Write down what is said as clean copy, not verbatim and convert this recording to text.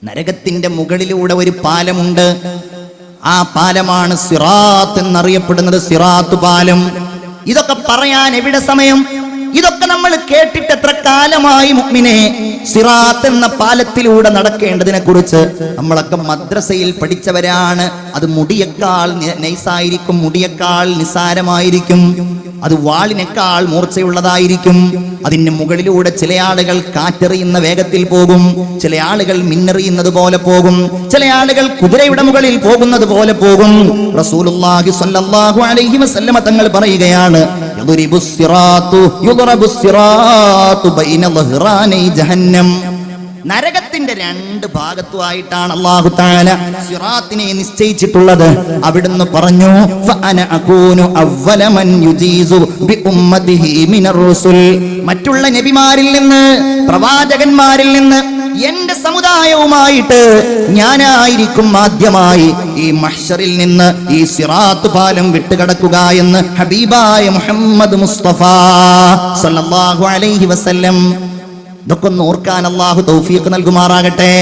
നരകത്തിന്റെ മുകളിലൂടെ ഒരു പാലമുണ്ട്. ആ പാലമാണ് സിറാത്ത് എന്നറിയപ്പെടുന്നത്, സിറാത്ത് പാലം. ഇതൊക്കെ പറയാൻ എവിടെ സമയം? ഇതൊക്കെ നമ്മൾ കേട്ടിട്ട് എത്ര കാലമായി മുഅ്മിനേ? സിറാത്ത് എന്ന പാലത്തിലൂടെ നടക്കേണ്ടതിനെ കുറിച്ച് നമ്മളൊക്കെ മദ്രസയിൽ പഠിച്ചവരാണ്. അത് മുടിയേക്കാൾ നൈസായിരിക്കും, മുടിയേക്കാൾ നിസാരമായിരിക്കും, അത് വാളിനേക്കാൾ മൂർച്ചയുള്ളതായിരിക്കും. അതിന് മുകളിലൂടെ ചില ആളുകൾ കാറ്റെറിയുന്ന വേഗത്തിൽ പോകും, ചില ആളുകൾ മിന്നെറിയുന്നത് പോലെ പോകും, ചില ആളുകൾ കുതിരയുടെ മുകളിൽ പോകുന്നത് പോലെ പോകും. റസൂലുള്ളാഹി സ്വല്ലല്ലാഹു അലൈഹി വസല്ലമ തങ്ങൾ പറയുകയാണ്, നരകത്തിന്റെ രണ്ട് ഭാഗത്തുമായിട്ടാണ് അല്ലാഹു തആല സിറാത്തിനെ നിശ്ചയിച്ചിട്ടുള്ളത്. അവിടുന്ന് പറഞ്ഞു, ഫഅന അകൂനു അവ്വല മൻ യുജീസു ബിഉമ്മതിഹി മിനർ റുസുൽ. മറ്റുള്ള നബിമാരിൽ നിന്ന്, പ്രവാചകന്മാരിൽ നിന്ന് എന്റെ സമുദായവുമായിട്ട് ഞാനായിരിക്കും ആദ്യമായി ഈ മഹ്ശറിൽ നിന്ന് ഈ സിറാത്ത് പാലം വിട്ടുകടക്കുക എന്ന് ഹബീബായ മുഹമ്മദ് മുസ്തഫ സല്ലല്ലാഹു അലൈഹി വസല്ലം. ഇതൊക്കെ ഒന്ന് ഓർക്കാൻ അല്ലാഹു തൗഫീഖ് നൽകുമാറാകട്ടെ.